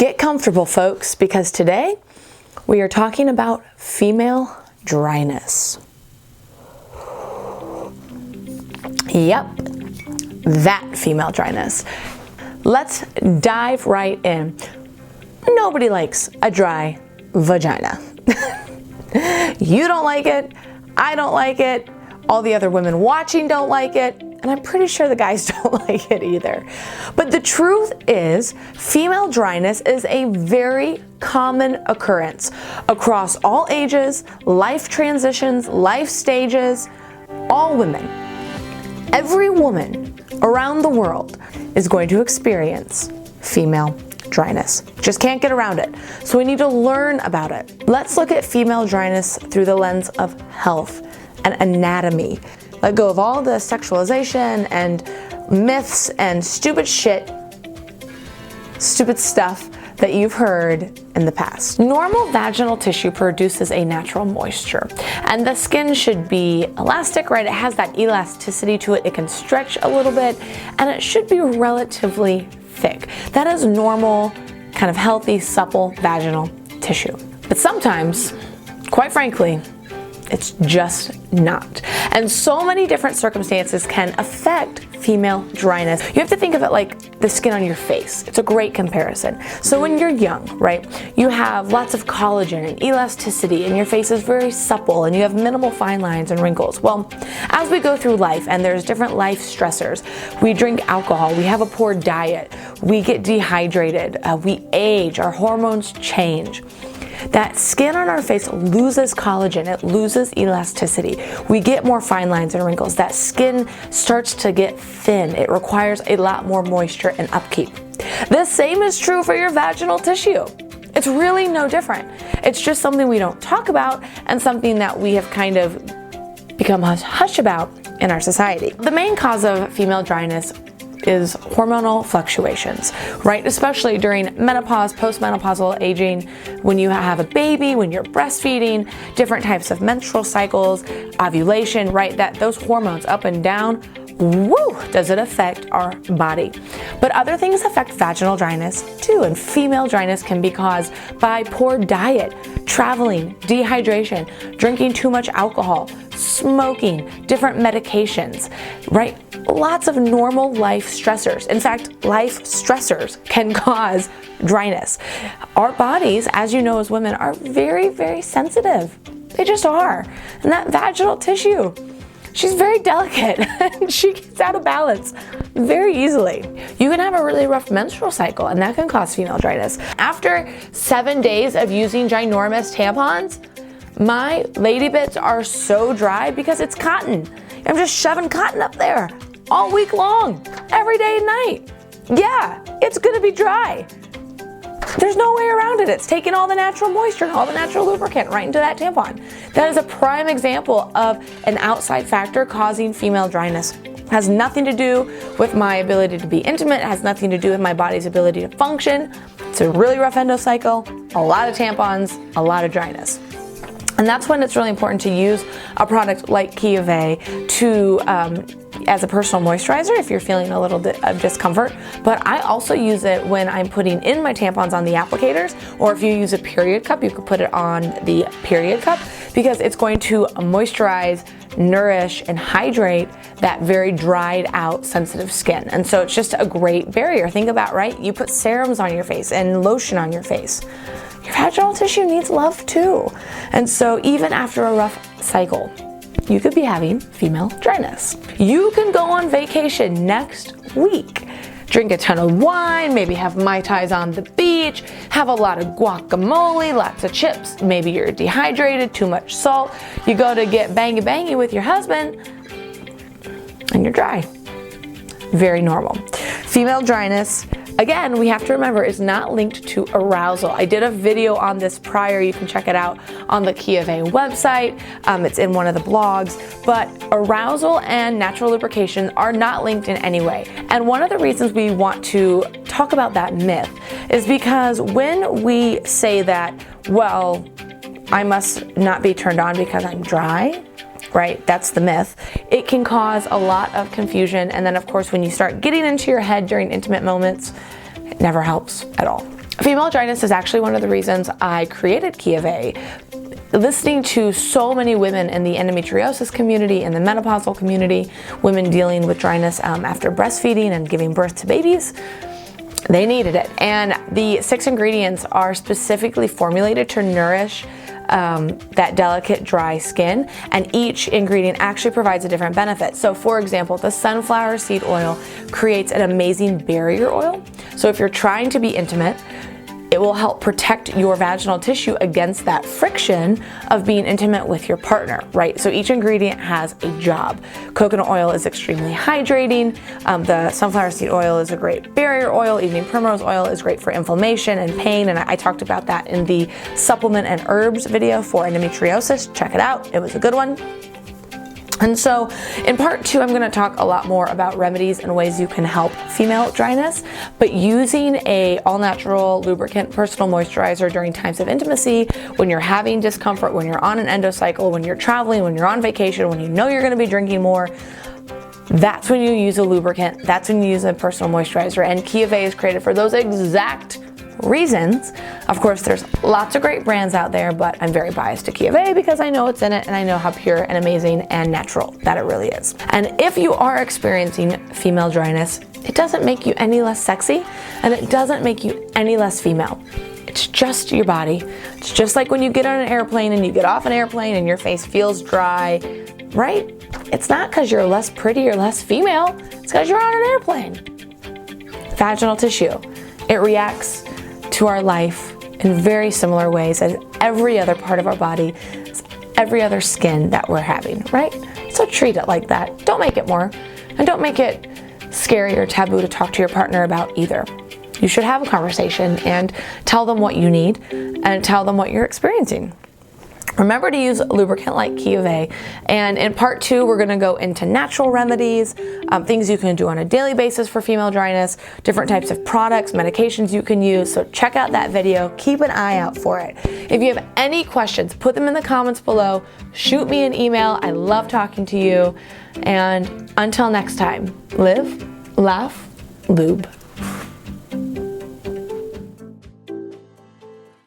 Get comfortable, folks, because today we are talking about female dryness. Yep, that female dryness. Let's dive right in. Nobody likes a dry vagina. You don't like it, I don't like it, all the other women watching don't like it, and I'm pretty sure the guys don't like it either. But the truth is, female dryness is a very common occurrence across all ages, life transitions, life stages, all women. Every woman around the world is going to experience female dryness. Just can't get around it. So we need to learn about it. Let's look at female dryness through the lens of health and anatomy. Let go of all the sexualization and myths and stupid stuff that you've heard in the past. Normal vaginal tissue produces a natural moisture, and the skin should be elastic, right? It has that elasticity to it. It can stretch a little bit, and it should be relatively thick. That is normal, kind of healthy, supple vaginal tissue. But sometimes, quite frankly, it's just not. And so many different circumstances can affect female dryness. You have to think of it like the skin on your face. It's a great comparison. So when you're young, right, you have lots of collagen and elasticity, and your face is very supple, and you have minimal fine lines and wrinkles. Well, as we go through life, and there's different life stressors, we drink alcohol, we have a poor diet, we get dehydrated, we age, our hormones change. That skin on our face loses collagen, it loses elasticity. We get more fine lines and wrinkles. That skin starts to get thin. It requires a lot more moisture and upkeep. The same is true for your vaginal tissue. It's really no different. It's just something we don't talk about and something that we have kind of become hush about in our society. The main cause of female dryness is hormonal fluctuations, right? Especially during menopause, postmenopausal aging, when you have a baby, when you're breastfeeding, different types of menstrual cycles, ovulation, right? That those hormones up and down, woo, does it affect our body. But other things affect vaginal dryness too, and female dryness can be caused by poor diet, traveling, dehydration, drinking too much alcohol, smoking, different medications, right? Lots of normal life stressors. In fact, life stressors can cause dryness. Our bodies, as you know as women, are very, very sensitive. They just are. And that vaginal tissue, she's very delicate and she gets out of balance very easily. You can have a really rough menstrual cycle, and that can cause female dryness. After 7 days of using ginormous tampons, my lady bits are so dry because it's cotton. I'm just shoving cotton up there all week long, every day and night. Yeah, it's gonna be dry. There's no way around it. It's taking all the natural moisture and all the natural lubricant right into that tampon. That is a prime example of an outside factor causing female dryness. It has nothing to do with my ability to be intimate. It has nothing to do with my body's ability to function. It's a really rough endocycle, a lot of tampons, a lot of dryness. And that's when it's really important to use a product like Chiavaye to as a personal moisturizer if you're feeling a little bit of discomfort. But I also use it when I'm putting in my tampons on the applicators, or if you use a period cup, you could put it on the period cup, because it's going to moisturize, nourish, and hydrate that very dried out sensitive skin. And so it's just a great barrier. Think about, right? You put serums on your face and lotion on your face. Your vaginal tissue needs love too. And so even after a rough cycle, you could be having female dryness. You can go on vacation next week. Drink a ton of wine, maybe have Mai Tais on the beach, have a lot of guacamole, lots of chips, maybe you're dehydrated, too much salt. You go to get bangy with your husband and you're dry. Very normal. Female dryness, again, we have to remember, is not linked to arousal. I did a video on this prior. You can check it out on the Chiavaye website. It's in one of the blogs. But arousal and natural lubrication are not linked in any way. And one of the reasons we want to talk about that myth is because when we say that, well, I must not be turned on because I'm dry, right? That's the myth. It can cause a lot of confusion. And then of course, when you start getting into your head during intimate moments, it never helps at all. Female dryness is actually one of the reasons I created Chiavaye. Listening to so many women in the endometriosis community, in the menopausal community, women dealing with dryness after breastfeeding and giving birth to babies, they needed it. And the 6 ingredients are specifically formulated to nourish that delicate, dry skin, and each ingredient actually provides a different benefit. So for example, the sunflower seed oil creates an amazing barrier oil. So if you're trying to be intimate, it will help protect your vaginal tissue against that friction of being intimate with your partner, right? So each ingredient has a job. Coconut oil is extremely hydrating. The sunflower seed oil is a great barrier oil. Evening primrose oil is great for inflammation and pain. And I talked about that in the supplement and herbs video for endometriosis. Check it out. It was a good one. And so in part 2, I'm going to talk a lot more about remedies and ways you can help female dryness, but using a all-natural lubricant personal moisturizer during times of intimacy, when you're having discomfort, when you're on an endocycle, when you're traveling, when you're on vacation, when you know you're going to be drinking more, that's when you use a lubricant. That's when you use a personal moisturizer. And Chiavaye is created for those exact reasons. Of course, there's lots of great brands out there, but I'm very biased to Chiavaye because I know it's in it and I know how pure and amazing and natural that it really is. And if you are experiencing female dryness, it doesn't make you any less sexy and it doesn't make you any less female. It's just your body. It's just like when you get on an airplane and you get off an airplane and your face feels dry, right? It's not because you're less pretty or less female. It's because you're on an airplane. Vaginal tissue. It reacts to our life in very similar ways as every other part of our body, every other skin that we're having, right? So treat it like that. Don't make it more, and don't make it scary or taboo to talk to your partner about either. You should have a conversation and tell them what you need and tell them what you're experiencing. Remember to use a lubricant like Chiavaye. And in part 2, we're going to go into natural remedies, things you can do on a daily basis for female dryness, different types of products, medications you can use. So check out that video. Keep an eye out for it. If you have any questions, put them in the comments below. Shoot me an email. I love talking to you. And until next time, live, laugh, lube.